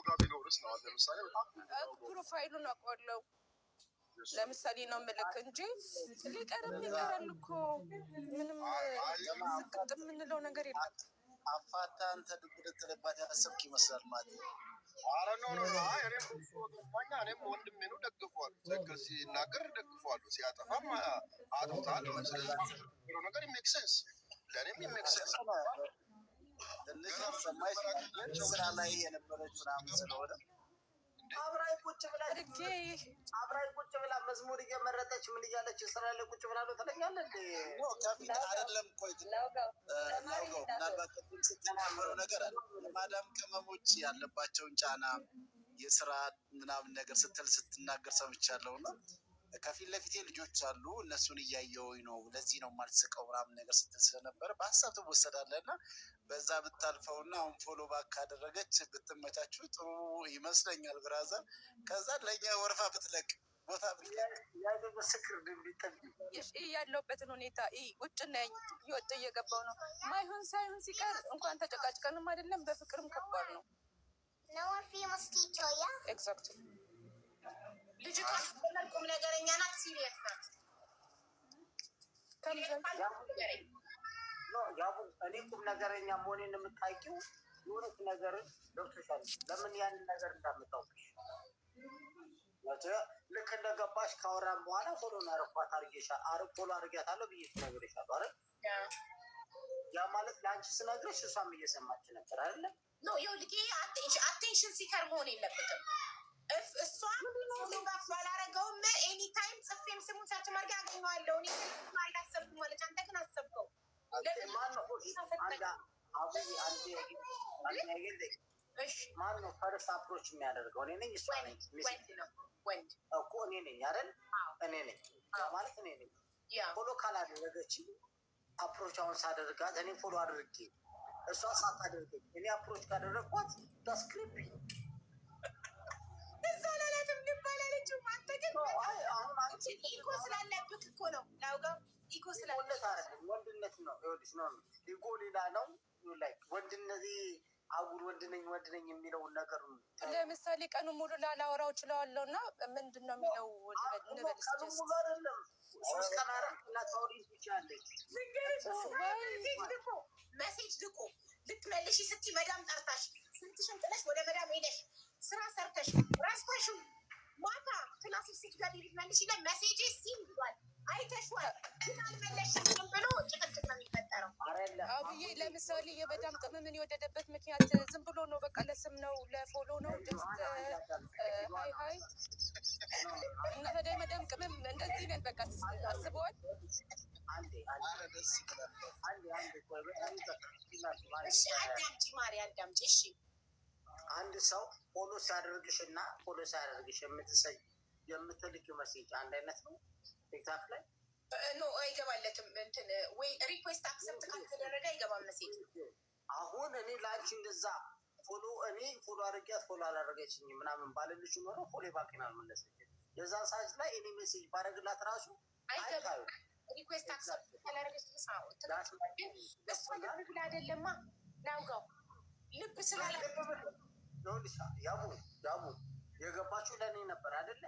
ጋር ቢኖርስ ነው። ለምሳሌ በጣም ፕሮፋይሉን አውቀዋለሁ። ለምሳሌ ነው ምልክ እንጂ ሊቀርም ይቀራል እኮ ምንም ስቅጥ የምንለው ነገር የለም። አፋታ አንተ ድብድብት ያሰብክ ይመስላል ማለት ነው። ኧረ ነው እኔም ወንድሜ ነው ደግፏል። ትክክል ሲናገር ደግፏል፣ ሲያጠፋም አጥፍቷል። ስለዚህ ነገር ሜክ ሴንስ ለእኔም ሜክ ሴንስ ትንሽ ሰማይ ስራ ላይ የነበረች ምናምን ስለሆነ አብራይ ቁጭ ብላ መዝሙር እየመረጠች ምን እያለች ስራ ላይ ቁጭ ብላ ነው ትለኛለህ እንዴ? ከፊት አይደለም ቆይ ምናልባት ቅድም ስትናገረው ነገር አለ ማዳም ቅመሞች ያለባቸውን ጫና የስራ ምናምን ነገር ስትናገር ሰምቻለሁ። እና ከፊት ለፊቴ ልጆች አሉ እነሱን እያየሁኝ ነው ለዚህ ነው የማልስቀው ምናምን ነገር ስትል ስለነበረ በሀሳብ ትወሰዳለህ እና በዛ ብታልፈውና አሁን ፎሎ ባክ ካደረገች ብትመቻችሁ ጥሩ ይመስለኛል ብራዘር። ከዛ ለእኛ ወረፋ ብትለቅ ቦታ ምስክር ያለውበትን ሁኔታ ውጭ ነኝ እየወጣ እየገባው ነው። ማይሆን ሳይሆን ሲቀር እንኳን ተጨቃጭቀንም አይደለም በፍቅርም ከባድ ነው። ኤግዛክት ልጅቷ ቁም ነገረኛ ናት፣ ሲሪየስ ናት። ያቡ እኔ ቁም ነገረኛ መሆኔን የምታውቂው የሆነች ነገር ገብቶሻል። ለምን ያንን ነገር እንዳመጣሁብሽ ልክ እንደገባሽ ካወራን በኋላ ፎሎ አረኳት ፎሎ አድርጊያታለሁ ብዬሽ ነግሬሻለሁ አይደል? ያ ማለት ለአንቺ ስነግርሽ እሷም እየሰማች ነበር አይደለ? አቴንሽን ሲከር መሆን የለበትም። እሷ ፎሎ ባላረገውም ኤኒ ታይም ጽፌም ስሙን ሰርች ማድረግ አገኘዋለሁ። እኔ አላሰብኩም ማለት አንተ ግን አሰብከው። ማን ነው ፈርስት አፕሮች የሚያደርገው? እኔ ነኝ እሷ ነኝ? ወንድ እኮ እኔ ነኝ አይደል? እኔ ነኝ ማለት እኔ ነኝ። ፎሎ ካላደረገች አፕሮች አሁን ሳደርጋት እኔ ፎሎ አድርጌ እሷ ሳታደርገኝ እኔ አፕሮች ካደረግኳት ዳስክሪፕ እዛ ላላትም ልባላለችው። አንተ ግን አሁን አንቺ ኢኮ ስላለብክ እኮ ነው ላውጋው ኢኮ ስላለበት ወንድነት ነው። ይኸውልሽ ነው ኢኮ ሌላ ነው። ላይክ ወንድነት አጉል ወንድ ነኝ የሚለውን ነገር ለምሳሌ ቀኑ ሙሉ ላላወራው እችላለሁ እና ምንድን ነው የሚለው መሴጅ ልኮ ልትመልሺ ስትይ መዳም ጠርታሽ ስንትሽን ጥለሽ ወደ መዳም ሄደሽ ስራ ሰርተሽ ረስተሽው ማታ ክላስ ስትገቢ ልትመልሺ ለመሴጅ ሲም ብሏል አይተሽዋል ግን አልመለስሽም ብሎ ጭቅጭቅ ነው የሚፈጠረው። አብዬ ለምሳሌ የመዳም ቅመምን የወደደበት ምክንያት ዝም ብሎ ነው፣ በቃ ለስም ነው ለፎሎ ነው ጀስት ሀይ እና ታዲያ መዳም ቅመም እንደዚህ ነን በቃ አስበዋል። አዳምጪ ማሪ አዳምጪ። እሺ አንድ ሰው ፎሎ ሲያደርግሽ እና ፎሎ ሲያደርግሽ የምትልኪው መሴጅ አንድ አይነት ነው። ቲክታክ ላይ ኖ አይገባለትም። እንትን ወይ ሪኩዌስት አክሰፕት ካልተደረገ አይገባም መሴጅ። አሁን እኔ ለአንቺ እንደዛ እኔ ፎሎ አድርጊያት ፎሎ አላደረገችኝ ምናምን ባልልሽ ኖሮ ፎሎ ባኪን አልመለሰች። የዛን ሰዓት ላይ እኔ ሜሴጅ ባደረግላት ራሱ አይታዩ ሪኩዌስት አክሰፕት ካላደረገች እሷ ልብ ብላ አይደለማ ናውጋው ልብ ስላለ ያቡ የገባችሁ ለእኔ ነበር አይደለ?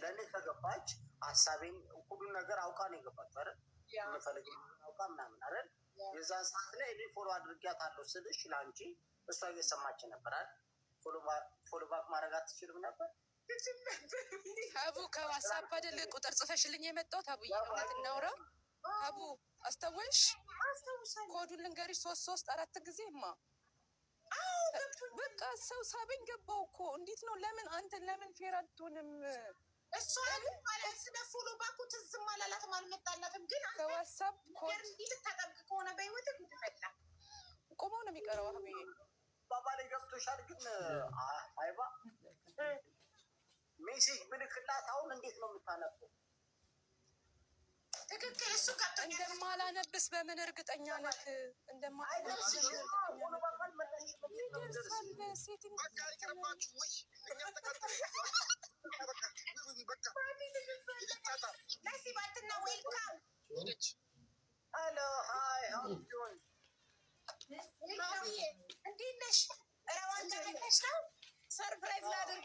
ለእኔ ከገባች ሀሳቤን ሁሉን ነገር አውቃ ነው የገባችሁ አይደል? የምፈልግ አውቃ ምናምን አይደል? የዛን ሰዓት ላይ እኔ ፎሎ አድርጊያታለሁ ስልሽ ለአንቺ እሷ እየሰማች ነበር አይደል? ፎሎ ባክ ማድረግ አትችልም ነበር? ሀቡ ከዋትስአፕ አይደል ቁጥር ጽፈሽልኝ የመጣሁት? ሀቡዬ እውነት እናውራ። ሀቡ አስታወሽ? ኮዱን ልንገሪሽ 334 ጊዜማ በቃ ሰው ሳበኝ ገባው እኮ። እንዴት ነው ለምን ፌር አትሆንም? እሷ ማለት ስለ ፎሎ ባኩ ትዝም አላላትም አልመጣላትም። ግን ከዋትስአፕ ኮድ ልታጠብቅ ከሆነ በህይወት ትፈላ ቆመው ነው የሚቀረው። አሁን ባባሌ ገብቶሻል። ግን አይባ ሜሴጅ ብልክላት አሁን እንዴት ነው የምታነበው? ትክክል እሱ እንደማላነብስ በምን እርግጠኛ ነህ? እንዴት ነሽ?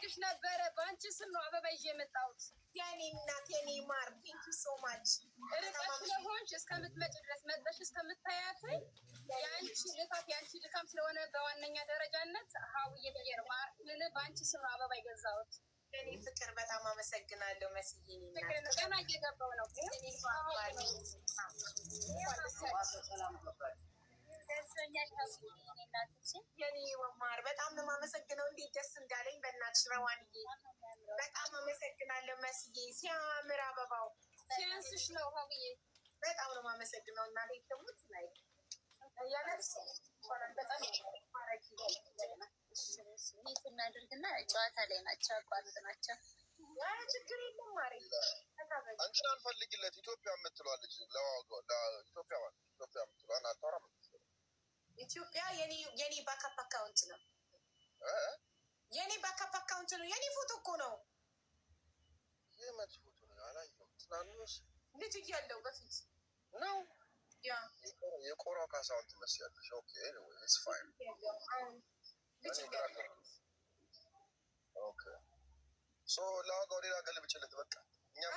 ልጠይቅሽ ነበረ። በአንቺ ስም ነው አበባ ይዤ የመጣሁት። የኔ እናት የኔ ማር ቴንክ ዩ ሶ ማች። ርቀት ስለሆንሽ እስከምትመጪ ድረስ መጠሽ እስከምታያት የአንቺ ልፋት የአንቺ ድካም ስለሆነ በዋነኛ ደረጃነት ሀውዬ ብዬ ነው ምን በአንቺ ስም ነው አበባ የገዛሁት። የኔ ፍቅር በጣም አመሰግናለሁ መስዬ። ገና እየገባው ነው። የኔ ማር በጣም ነው የማመሰግነው። እንዴት ደስ እንዳለኝ በእናትሽ ረዋንዬ፣ በጣም አመሰግናለሁ መስዬ። ሲያምር አበባው ሲያንስሽ ነው ሀውዬ። በጣም ነው የማመሰግነው። እና ቤት ተሙት ላይ ያለብስ በጣም እናድርግና ጨዋታ ላይ ናቸው፣ አቋርጥ ናቸው። ችግር የለም ማሪ። አንቺን አንፈልግለት ኢትዮጵያ የምትለዋለች ለኢትዮጵያ የምትለዋን አታወራም። ኢትዮጵያ የኔ ባካፕ አካውንት ነው። የኔ ባካፕ አካውንት ነው። የኔ ፎቶ እኮ ነው። ይህ መች ፎቶ ነው? አላየሁም። ትናንሽ ልጅ እያለሁ በፊት ነው። ያ የቆሮ ካሳሁን ትመስያለሽ። ኦኬ ኢትስ ፋይን። ልጅ እያለሁ ኦኬ ሶ ላውጋው ሌላ ገልብጭለት በቃ። እኛም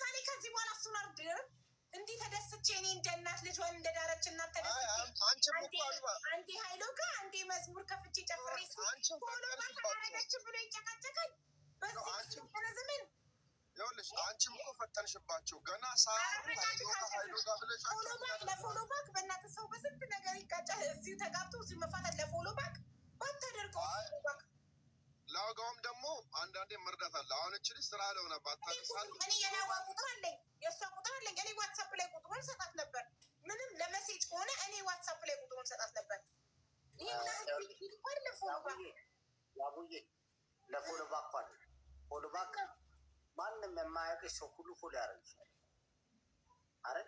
ሳኔ ከዚህ በኋላ እሱን አርድርም እንዲህ ተደስቼ እኔ እንደ እናት ልጅ ወይም እንደ ዳረች እናት ተደስቼ አንዴ ሀይሎ ጋር አንዴ መዝሙር ከፍቼ ጨፍሬ ሆኖ ባካረገችን ብሎ ይጨቃጨቃል። በዚህ ዘመን ይኸውልሽ አንቺም እኮ ፈተንሽባቸው ገና ሀይሎ ጋር ብለሽ ለፎሎ ባክ በእናትህ ሰው በስንት ነገር ይጋጫል። እዚሁ ተጋብቶ እዚሁ መፋታት ለፎሎ ባክ ባታደርገው ላውጋውም ደግሞ አንዳንዴ መርዳት አለ። አሁን እችል ስራ ለሆነ ባታሳል እኔ የላዋ ቁጥር አለኝ፣ የእሷ ቁጥር አለኝ። እኔ ዋትሳፕ ላይ ቁጥሩን ሰጣት ነበር። ምንም ለመሴጅ ከሆነ እኔ ዋትሳፕ ላይ ቁጥሩን ሰጣት ነበር። ያቡዬ ለፎሎ ባክ ኳል ፎሎ ባክ ማንም የማያውቅሽ ሰው ሁሉ ፎሎ ያደርግሻል። አረ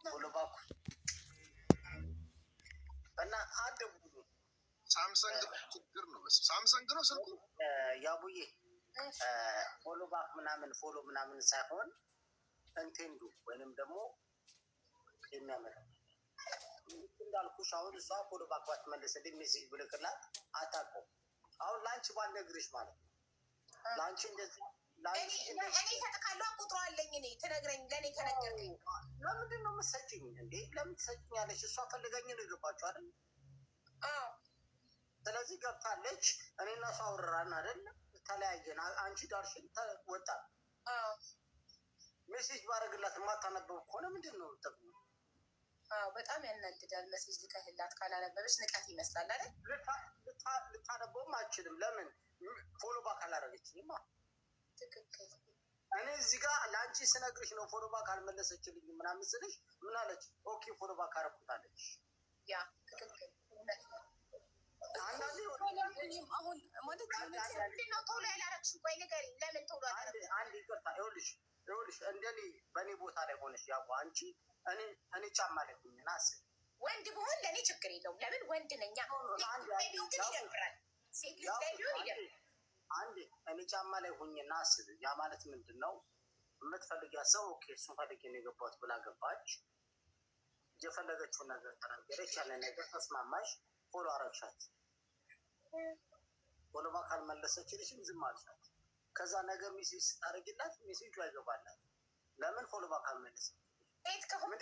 ፎሎ ባኩ እና አደቡ ሳምሰንግ ችግር ነው። ሳምሰንግ ነው ስልኩ። ያቡዬ ፎሎ ባክ ፎሎ ምናምን ሳይሆን እንቴንዱ ወይንም ደግሞ የሚያመጣው እንዳልኩሽ አሁን እሷ ፎሎ ባክ ባትመልስልኝ ሜሴጅ ብልክላት አታውቀውም። አሁን ለአንቺ ባልነግርሽ ማለት ነው። ለአንቺ እንደዚህ እኔ እሰጥካለሁ ቁጥሩ አለኝ። እኔ ትነግረኝ ለእኔ ከነገርከኝ ለምንድን ነው የምትሰጪኝ እንዴ? ለምን ትሰጪኛለሽ? እሷ ፈልጋኝ ነው የገባችው አይደል? ስለዚህ ገብታለች። እኔና እሷ አውራን አይደል? ተለያየን። አንቺ ዳርሽን ወጣ። ሜሴጅ ባረግላት የማታነበብ ከሆነ ምንድን ነው ጥቅሙ? በጣም ያናድዳል። ሜሴጅ ልከህላት ካላነበበች ንቀት ይመስላል አይደል? ልታነበውም አልችልም። ለምን ፎሎ ባክ አላረገችኝማ። ትክክል። እኔ እዚህ ጋር ለአንቺ ስነግርሽ ነው ፎሎ ባክ አልመለሰችልኝ ምናምን ስልሽ ምን አለች? ኦኬ ፎሎ ባክ አረኩታለች። ያ ትክክል እውነት ነው። አሁን ማለት ነው ቶሎ ያላረግሽው? ቆይ ንገሪኝ፣ ለምን ቶሎ አላረግሽው? አንድ ይቅርታ፣ ይኸውልሽ እንደኔ በእኔ ቦታ ላይ ሆነሽ ያው አንቺ እኔ ጫማ ላይ ሁኝና አስብ። ወንድ ብሆን ለእኔ ችግር የለውም። ለምን ወንድ ነኝ። ግን ይደብራል። ሴት ልጅ ላይ ቢሆን ይደብራል። አንድ እኔ ጫማ ላይ ሁኝና አስብ። ያ ማለት ምንድን ነው? የምትፈልጊያት ሰው ኦኬ እሱን ፈልጌ ነው የገባሁት ብላ ገባች። የፈለገችውን ነገር ተናገረች። ያለ ነገር ተስማማሽ፣ ፎሎ አረግሻት። ፎሎ ባክ አልመለሰችልሽም፣ ዝም አልሻት። ከዛ ነገር ሜሴጅ ስታደርግላት ሜሴጁ አይገባላት። ለምን ፎሎ ባክ አልመለሰ? ሴት ከሆንኩ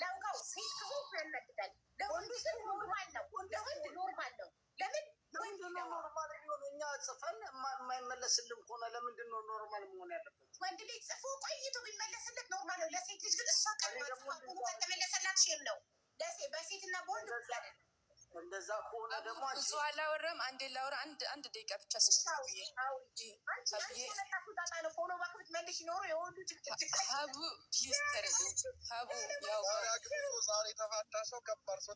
ላውጋው፣ ሴት ከሆንኩ ያናድዳል። ለወንድ ኖርማል ነው፣ ለወንድ ኖርማል ነው። ለምን ኖርማል ቢሆን እኛ ጽፈን የማይመለስልን ከሆነ ለምንድን ነው ኖርማል መሆን ያለበት? ወንድ ልጅ ጽፎ ቆይቶ ቢመለስለት ኖርማል ነው። ለሴት ልጅ ግን እሷ ካልተመለሰላት ሼም ነው። በሴትና በወንድ አይደለም። እንደዛ ከሆነ ደግሞ ብዙ አላወራም። አንዴ ላውራ፣ አንድ ደቂቃ ብቻ ሀቡ ፕሊዝ ተረዱ። ሀቡ ያው ዛሬ ተፋታ ሰው ከባድ ሰው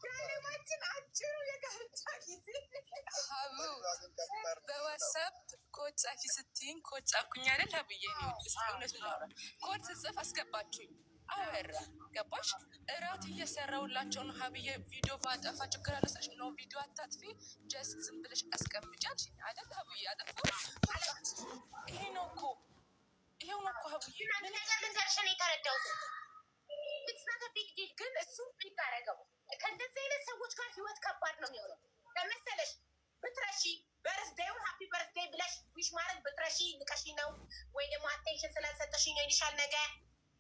ሀቡ በዋትሳፕ ኮድ ጻፊ ስትይኝ ኮድ ጻፍኩኝ አይደል? ሀቡዬ እውነቱን ላውራ፣ ኮድ ስጽፍ አስገባችሁኝ አወራ ገባሽ? እራት እየሰራሁላቸው ነው። ሀብዬ ቪዲዮ ባጠፋ ችግር አለሳሽ ነው። ቪዲዮ አታጥፊ፣ ጀስት ዝም ብለሽ አስቀምጫል አይደል? ሀብዬ አጠፋ። ይሄ ነው እኮ ይሄው ነው እኮ ሀብዬ። ምን ነገር ልንገርሽ ነው የተረዳሁት። ቢግ ዲል ግን እሱ ቢግ አደረገው። ከእንደዚህ አይነት ሰዎች ጋር ህይወት ከባድ ነው የሚሆነው። ለመሰለሽ ብትረሺ በርዝዴውን ሀፒ በርዝዴይ ብለሽ ዊሽ ማድረግ ብትረሺ ንቀሺ ነው ወይ ደግሞ አቴንሽን ስላልሰጠሽኝ ነው ይልሻል ነገ።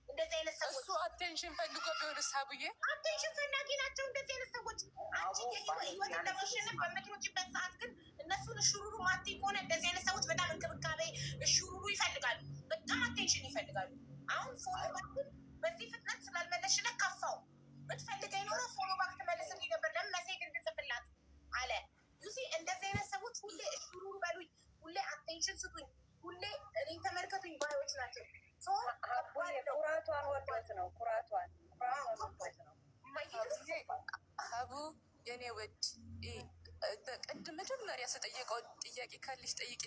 እንደዚህ አይነት ሰዎች እሱ አቴንሽን ፈልጎ ቢሆንስ ሀቡዬ? አቴንሽን ፈላጊ ናቸው እንደዚህ አይነት ሰዎች። አንቺ ህይወትን ለማሸነፍ በምትሮጭበት ሰዓት ግን እነሱን እሹሩሩ ማቲ ከሆነ እንደዚህ አይነት ሰዎች በጣም እንክብካቤ እሹሩሩ ይፈልጋሉ። በጣም አቴንሽን ይፈልጋሉ። አሁን ፎሎ ባክን በዚህ ፍጥነት ስላልመለስሽለት ከፋው። ብትፈልገኝ ኖሮ ፎሎ ባክ ትመልስልኝ ነበር። ለምን መሴጅ እንድጽፍላት አለ። ዩሲ እንደዚህ አይነት ሰዎች ሁሌ እሹሩሩ በሉኝ፣ ሁሌ አቴንሽን ስጡኝ፣ ሁሌ እኔን ተመልከቱኝ ባዮች ናቸው። ኩራቷን ወዶት ነው። ኩራቷን ወዶት ነው። ሀቡ የኔ ውድ ቅድም መጀመሪያ ስጠየቀው ጥያቄ ካለሽ ጠይቂ።